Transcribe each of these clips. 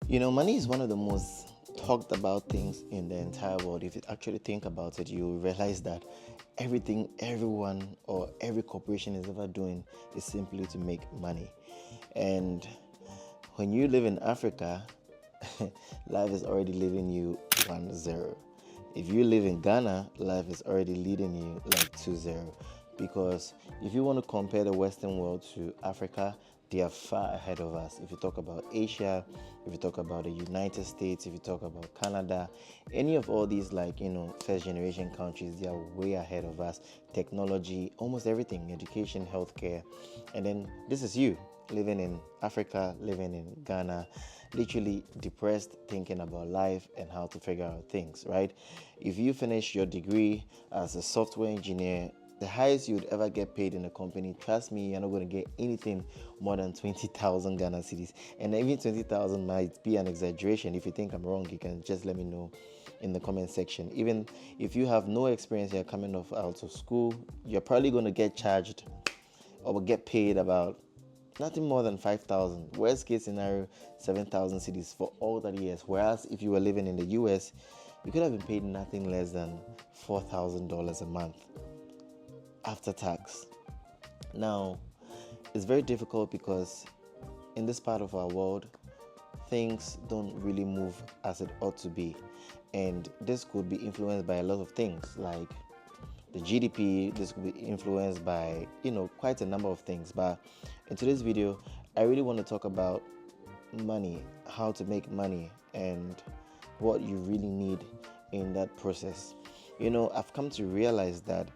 Money is one of the most talked about things in the entire world. If you actually think about it, you realize that everything, everyone, or every corporation is ever doing is simply to make money. And when you live in Africa, life is already leaving you 1-0. If you live in Ghana, life is already leading you like 2-0. Because if you want to compare the Western world to Africa, they are far ahead of us. If you talk about Asia, if you talk about the United States, if you talk about Canada, any of all these first generation countries, they are way ahead of us. Technology, almost everything, education, healthcare. And then this is you living in Africa, living in Ghana, literally depressed, thinking about life and how to figure out things, right? If you finish your degree as a software engineer, the highest you would ever get paid in a company, trust me, you're not going to get anything more than 20,000 Ghana cedis. And even 20,000 might be an exaggeration. If you think I'm wrong, you can just let me know in the comment section. Even if you have no experience, you're coming out of school, you're probably going to get charged or get paid about nothing more than 5,000. Worst case scenario, 7,000 cedis for all that years. Whereas if you were living in the US, you could have been paid nothing less than $4,000 a month after tax. Now, it's very difficult because in this part of our world, things don't really move as it ought to be. And this could be influenced by a lot of things like the GDP. This could be influenced by, quite a number of things. But in today's video, I really want to talk about money, how to make money, and what you really need in that process. I've come to realize that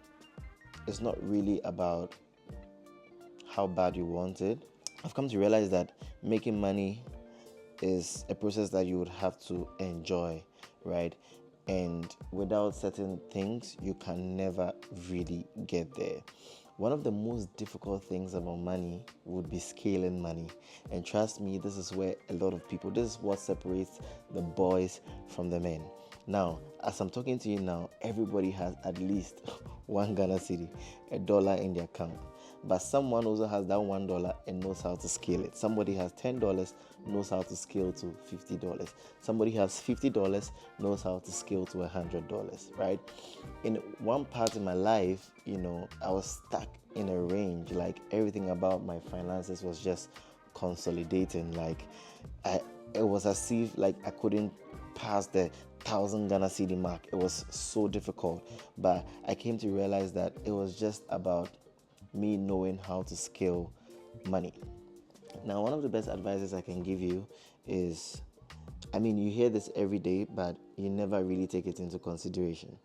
it's not really about how bad you want it. I've come to realize that making money is a process that you would have to enjoy, right? And without certain things, you can never really get there. One of the most difficult things about money would be scaling money. And trust me, this is where a lot of people, this is what separates the boys from the men. Now, as I'm talking to you now, everybody has at least one Ghana cedi, $1 in their account. But someone also has that $1 and knows how to scale it. Somebody has $10, knows how to scale to $50. Somebody has $50, knows how to scale to $100, right? In one part in my life, I was stuck in a range. Like everything about my finances was just consolidating. Like it was as if like I couldn't pass the 1,000 Ghana cedi mark. It was so difficult. But I came to realize that it was just about me knowing how to scale money. Now, one of the best advices I can give you is, you hear this every day, but you never really take it into consideration.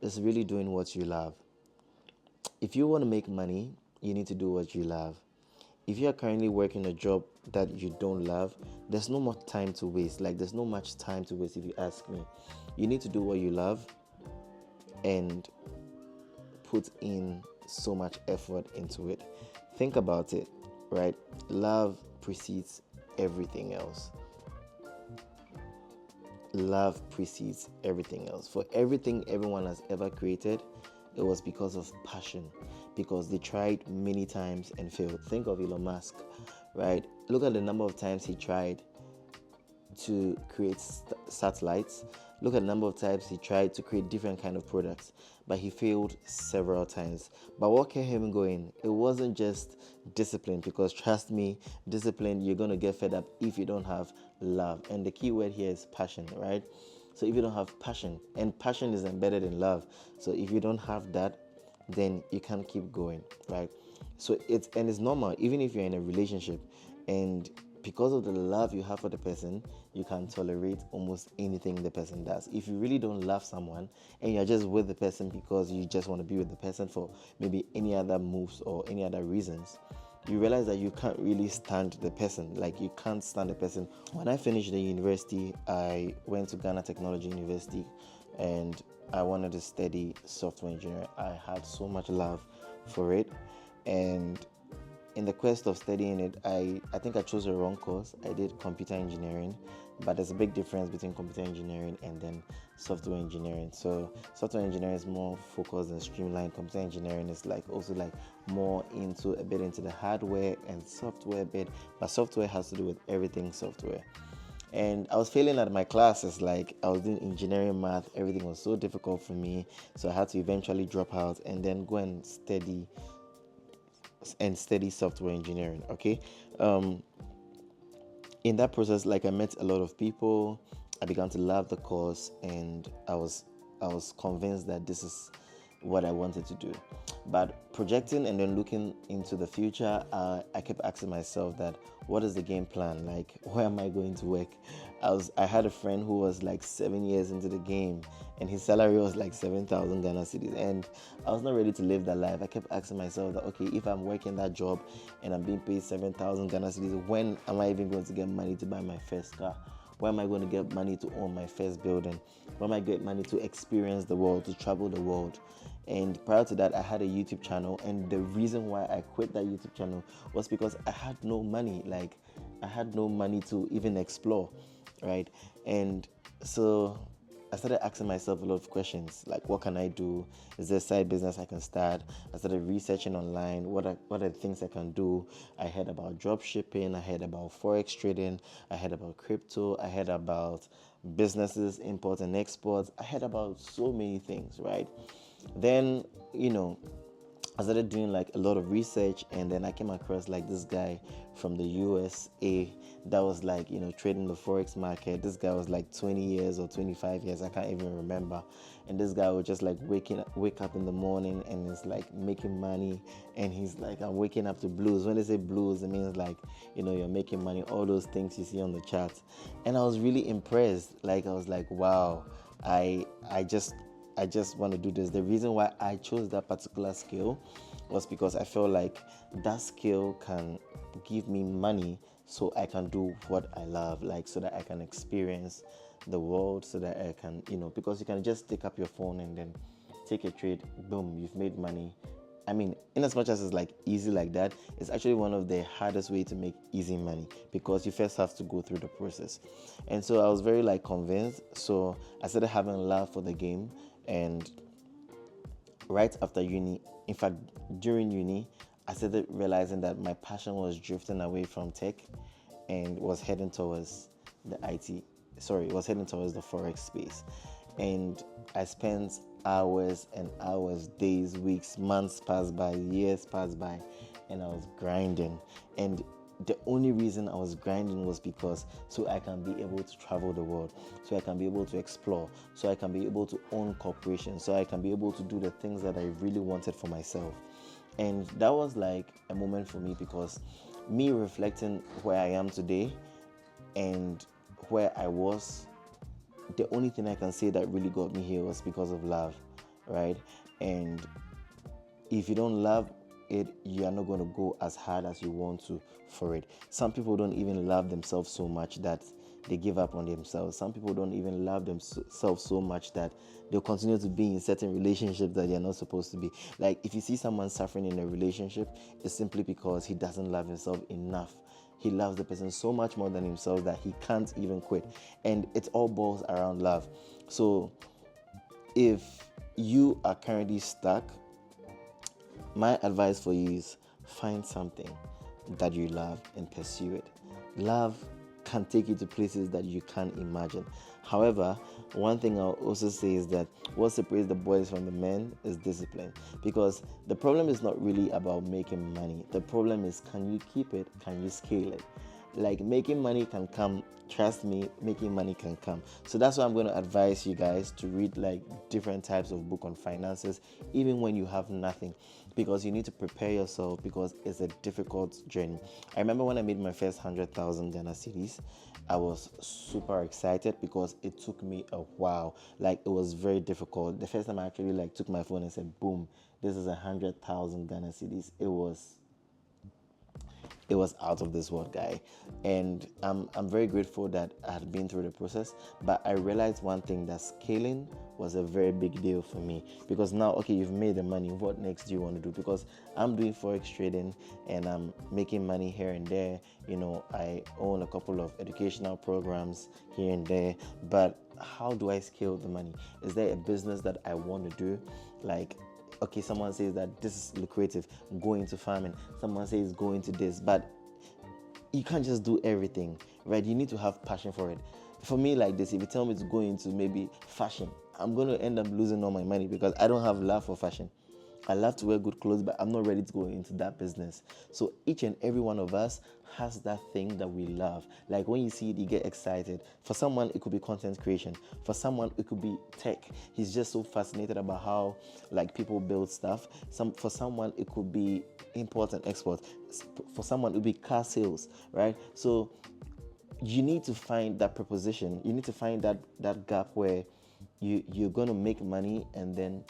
It's really doing what you love. If you want to make money, you need to do what you love. If you are currently working a job that you don't love, there's no more time to waste. Like, there's no much time to waste if you ask me. You need to do what you love and put in so much effort into it. Think about it, right? Love precedes everything else. Love precedes everything else. For everything everyone has ever created, it was because of passion, because they tried many times and failed. Think of Elon Musk, right? Look at the number of times he tried to create satellites. Look at the number of times he tried to create different kind of products, but he failed several times. But what kept him going? It wasn't just discipline, because trust me, discipline, you're going to get fed up if you don't have love. And the key word here is passion, right? So if you don't have passion, and passion is embedded in love, so if you don't have that, then you can't keep going, right? So it's normal, even if you're in a relationship, and because of the love you have for the person, you can tolerate almost anything the person does. If you really don't love someone and you're just with the person because you just want to be with the person for maybe any other moves or any other reasons, you realize that you can't really stand the person. Like, you can't stand the person. When I finished the university, I went to Ghana Technology University and I wanted to study software engineering. I had so much love for it, and in the quest of studying it, I think I chose the wrong course. I did computer engineering, but there's a big difference between computer engineering and then software engineering. So software engineering is more focused and streamlined. Computer engineering is also more into the hardware and software bit, but software has to do with everything software. And I was failing at my classes. Like, I was doing engineering, math, everything was so difficult for me, so I had to eventually drop out and then go and study software engineering. Okay. um in that process, like, I met a lot of people. I began to love the course, and I was convinced that this is what I wanted to do. But projecting and then looking into the future, I kept asking myself that, what is the game plan? Like, where am I going to work? I had a friend who was like 7 years into the game, and his salary was like 7,000 Ghana cedis, and I was not ready to live that life. I kept asking myself that, okay, if I'm working that job and I'm being paid 7,000 Ghana cedis, when am I even going to get money to buy my first car? Where am I going to get money to own my first building? Where am I get money to experience the world, to travel the world? And prior to that, I had a YouTube channel, and the reason why I quit that YouTube channel was because I had no money. Like, I had no money to even explore, right? And so I started asking myself a lot of questions, like, what can I do? Is there a side business I can start? I started researching online. What are the things I can do? I heard about drop shipping. I heard about forex trading. I heard about crypto. I heard about businesses, import and exports. I heard about so many things, right? Then, I started doing like a lot of research, and then I came across like this guy from the USA that was like, trading the forex market. This guy was like 20 years or 25 years, I can't even remember. And this guy would just like wake up in the morning and is like making money, and he's like, I'm waking up to blues. When they say blues, it means like, you're making money, all those things you see on the chart. And I was really impressed. Like, I was like, wow, I just want to do this. The reason why I chose that particular skill was because I felt like that skill can give me money so I can do what I love, like, so that I can experience the world, so that I can, because you can just take up your phone and then take a trade, boom, you've made money. I mean, in as much as it's like easy like that, it's actually one of the hardest way to make easy money, because you first have to go through the process. And so I was very like convinced. So I started having love for the game, and right after uni, in fact, during uni, I started realizing that my passion was drifting away from tech and was heading towards the IT. Sorry, was heading towards the forex space. And I spent hours and hours, days, weeks, months passed by, years passed by, and I was grinding. And the only reason I was grinding was because so I can be able to travel the world, so I can be able to explore, so I can be able to own corporations, so I can be able to do the things that I really wanted for myself. And that was like a moment for me, because me reflecting where I am today and where I was, the only thing I can say that really got me here was because of love, right? And if you don't love it, you are not going to go as hard as you want to for it. Some people don't even love themselves so much that they give up on themselves. Some people don't even love themselves so much that they'll continue to be in certain relationships that they're not supposed to be. Like, if you see someone suffering in a relationship, it's simply because he doesn't love himself enough. He loves the person so much more than himself that he can't even quit. And it all boils around love. So if you are currently stuck, my advice for you is find something that you love and pursue it. Love can take you to places that you can't imagine. However, one thing I'll also say is that what separates the boys from the men is discipline. Because the problem is not really about making money. The problem is, can you keep it? Can you scale it? Like, making money can come. Trust me, making money can come. So that's why I'm going to advise you guys to read like different types of book on finances, even when you have nothing, because you need to prepare yourself, because it's a difficult journey. I remember when I made my first 100,000 Ghana cedis, I was super excited because it took me a while. Like, it was very difficult. The first time I actually like took my phone and said, boom, this is 100,000 Ghana cedis. It was out of this world, guy. And I'm very grateful that I had been through the process. But I realized one thing, that scaling was a very big deal for me, because now, okay, you've made the money, what next do you want to do? Because I'm doing forex trading and I'm making money here and there. I own a couple of educational programs here and there, but how do I scale the money? Is there a business that I want to do? Like, okay, someone says that this is lucrative, go into farming. Someone says go into this, but you can't just do everything, right? You need to have passion for it. For me, like this, if you tell me to go into maybe fashion, I'm going to end up losing all my money because I don't have love for fashion. I love to wear good clothes, but I'm not ready to go into that business. So each and every one of us has that thing that we love. Like when you see it, you get excited. For someone, it could be content creation. For someone, it could be tech. He's just so fascinated about how like people build stuff. For someone, it could be import and export. For someone, it would be car sales, right? So you need to find that proposition. You need to find that gap where you're going to make money and then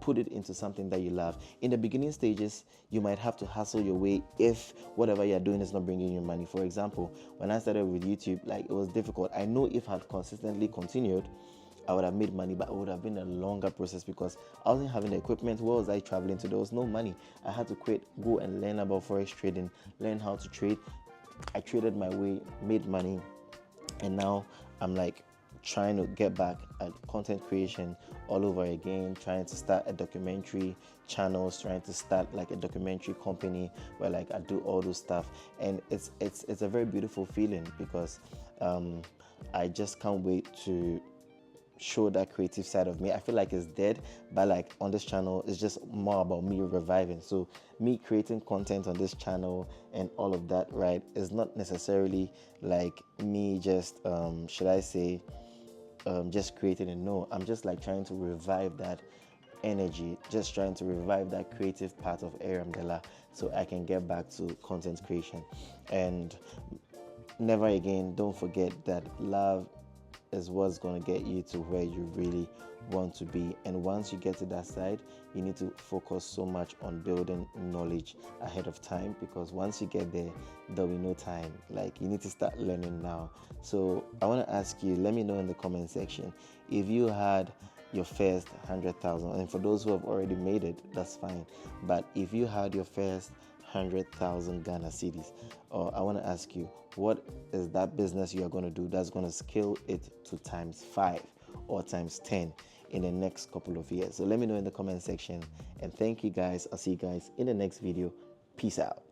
put it into something that you love. In the beginning stages, you might have to hustle your way if whatever you're doing is not bringing you money. For example, when I started with YouTube, like it was difficult. I know if I had consistently continued, I would have made money, but it would have been a longer process because I wasn't having the equipment. Where was I traveling to? There was no money. I had to quit, go and learn about forex trading, learn how to trade. I traded my way, made money, and now I'm like trying to get back at content creation all over again, trying to start a documentary channels, trying to start like a documentary company where like I do all those stuff. And it's a very beautiful feeling because I just can't wait to show that creative side of me. I feel like it's dead, but like on this channel it's just more about me reviving. So me creating content on this channel and all of that, right, is not necessarily like me just should I say just creating it. No, I'm just like trying to revive that energy, just trying to revive that creative part of Aramdela so I can get back to content creation. And never again, don't forget that love is what's going to get you to where you really want to be. And once you get to that side, you need to focus so much on building knowledge ahead of time, because once you get there, there'll be no time. Like you need to start learning now. So I want to ask you, let me know in the comment section if you had your first 100,000, and for those who have already made it, that's fine. But if you had your first 100,000 Ghana cedis, or I want to ask you, what is that business you are going to do that's going to scale it to ×5 or ×10 in the next couple of years? So let me know in the comment section, and thank you guys. I'll see you guys in the next video. Peace out.